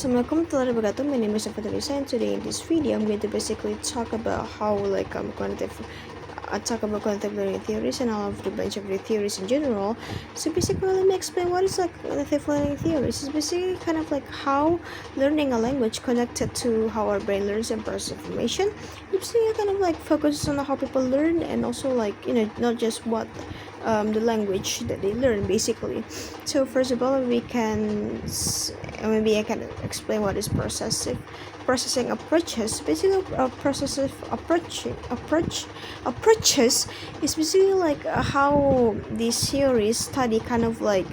Assalamualaikum warahmatullahi wabarakatuh. My name is Afatalisa, and today in this video I'm going to basically talk about how talk about quantitative learning theories and all of the bunch of the theories in general. So basically, let me explain what is like quantitative learning theories. It's basically kind of like how learning a language connected to how our brain learns and processes information. It's basically kind of like focuses on how people learn and also like not just what the language that they learn basically. So first of all, maybe I can explain what is processing approaches. Basically, approaches is basically like how these theories study kind of like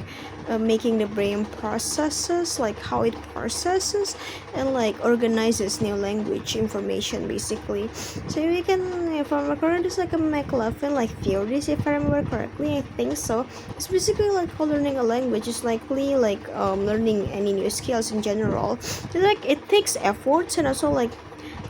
making the brain processes, like how it processes and like organizes new language information basically. So we can, if I remember correctly, it's like a McLaughlin like theories, if I remember correctly. I think so. It's basically like how learning a language is likely like learning any new skills in general. It's like it takes efforts and also like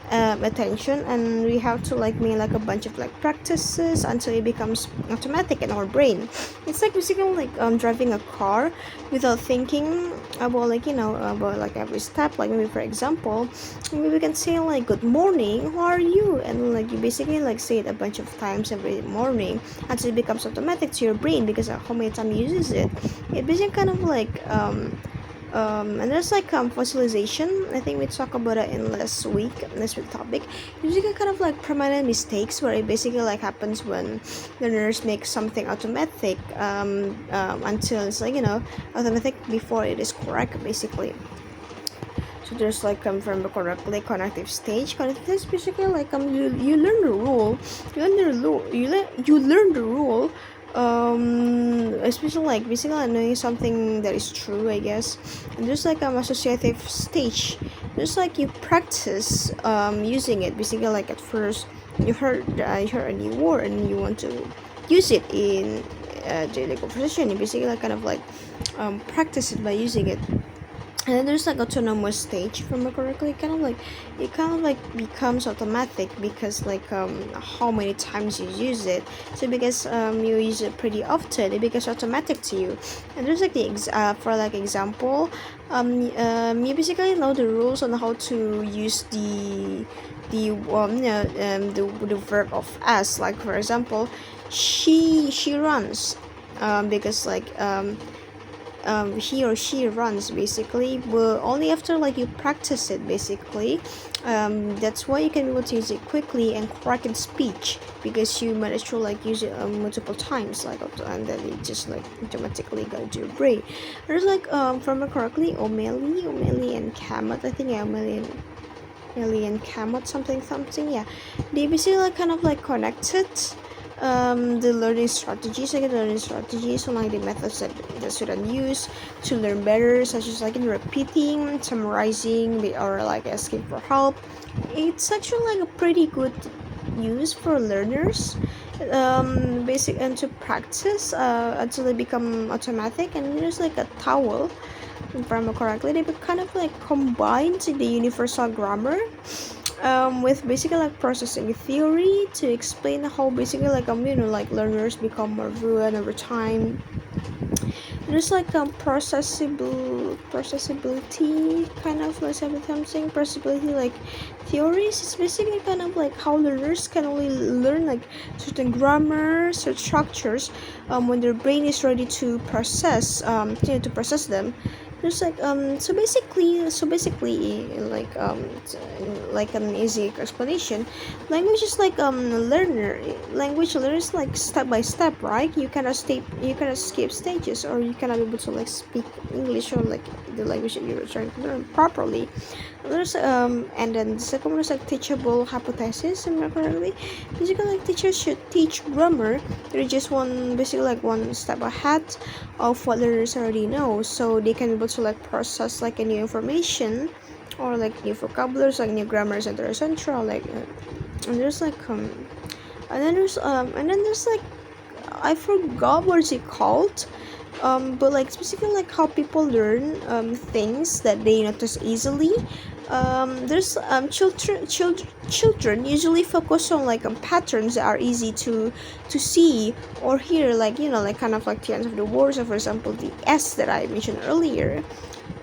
attention, and we have to like make like a bunch of like practices until it becomes automatic in our brain. It's like basically like driving a car without thinking about about like every step. Like maybe for example, maybe we can say like good morning, how are you, and like you basically like say it a bunch of times every morning until it becomes automatic to your brain because of how many times you uses it. It basically kind of like and there's like fossilization. I think we talked about it in last week topic. Usually kind of like permanent mistakes where it basically like happens when learners make something automatic until it's like automatic before it is correct basically. So there's like from the correctly connective stage. Connective stage basically like you learn the rule, you learn the rule, especially like basically like knowing something that is true, I guess. And there's like associative stage. There's like you practice using it. Basically like at first you heard a new word and you want to use it in daily conversation. You basically like kind of like practice it by using it. And then there's like autonomous stage, if I remember correctly. It kind of like becomes automatic because like how many times you use it. So because you use it pretty often, it becomes automatic to you. And there's like for like example, you basically know the rules on how to use the verb of as. Like for example, she runs, because like he or she runs basically, but only after like you practice it basically. That's why you can be able to use it quickly and correct in speech because you manage to like use it multiple times, like and then it just like automatically go to your brain. There's like from correctly O'Malley and Kamat, I think. Yeah, O'Malley and Kamat, something, yeah. They basically like kind of like connected the learning strategies, and like the methods that students use to learn better, such as like in repeating, summarizing, or like asking for help. It's actually like a pretty good use for learners, basic, and to practice until they become automatic. And there's like a towel, if I remember correctly. They kind of like combined the universal grammar with basically like processing theory to explain how basically like like learners become more fluent over time. There's like processability, kind of like something processability like theories. It's basically kind of like how learners can only learn like certain grammar, certain structures when their brain is ready to process to process them. There's like so basically like an easy explanation. Language is like language learns like step by step, right? You cannot skip stages, or you cannot be able to like speak English or like the language that you're trying to learn properly. There's and then the second one is like teachable hypothesis, if I'm correctly. Basically like teachers should teach grammar. They're just basically like one step ahead of what learners already know, so they can be able to like process like a new information or like new vocabularies, like new grammars that are central, like and there's like and then there's like, I forgot what is it called, but like specifically like how people learn things that they notice easily. There's children usually focus on like patterns that are easy to see or hear, like like kind of like the ends of the words. So for example, the S that I mentioned earlier.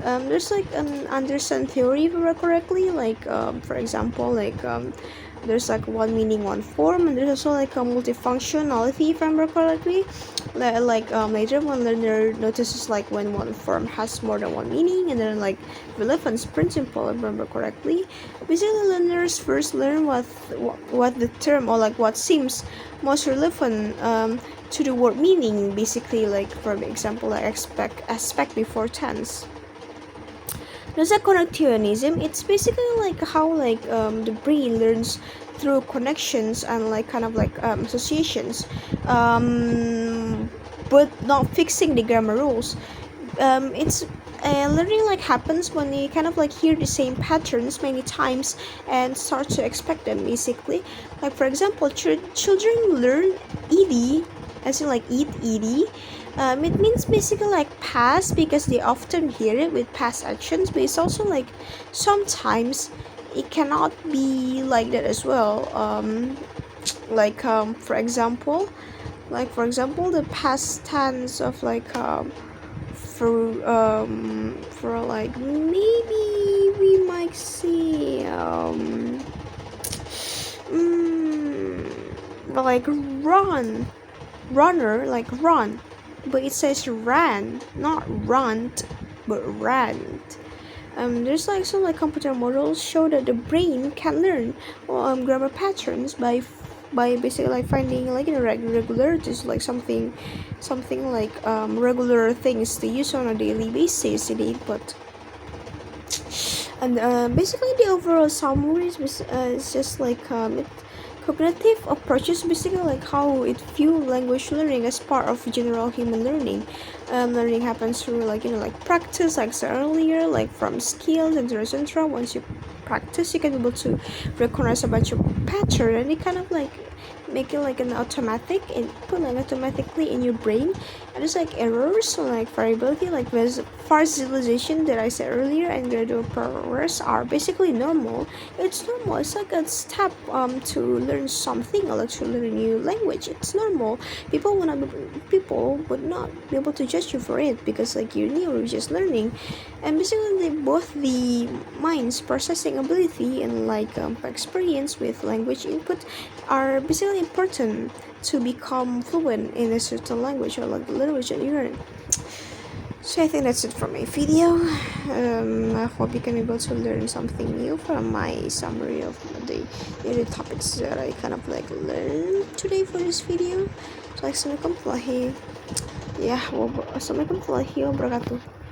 There's like an understand theory, if I remember correctly, like for example, like there's like one meaning, one form, and there's also like a multifunctionality, if I remember correctly. Later one learner notices like when one form has more than one meaning, and then like relevance principle, if I remember correctly. Basically, learners first learn what the term, or like what seems most relevant to the word meaning. Basically, like for example, like aspect before tense. There's a connectivism. It's basically like how like the brain learns through connections and like kind of like associations, but not fixing the grammar rules. It's learning like happens when you kind of like hear the same patterns many times and start to expect them. Basically, like for example, children learn ed, as in like eat ed. It means basically like past because they often hear it with past actions, but it's also like sometimes it cannot be like that as well. For example, the past tense of like for like maybe we might see like runner, like run, but it says ran, not runt, but ran. There's like some like computer models show that the brain can learn grammar patterns by basically like finding like regularities, like something like regular things they use on a daily basis in the input. And basically the overall summary is just like cognitive approaches, basically like how it view language learning as part of general human learning. Learning happens through like like practice, like I said earlier, like from skills and etc. Once you practice, you can be able to recognize a bunch of pattern, and it kind of like make it like an automatic input, like automatically in your brain. And it's like errors, so like variability, like visualization that I said earlier, and gradual progress are basically normal. It's normal. It's like a step to learn something, or like to learn a new language. It's normal. People would not be able to judge you for it because like you're new, you're just learning. And basically both the mind's processing ability and like experience with language input are basically important to become fluent in a certain language, or like the language that you learn. So I think that's it for my video. I hope you can be able to learn something new from my summary of the daily topics that I kind of like learned today for this video. So assalamualaikum warahmatullahi wabarakatuh.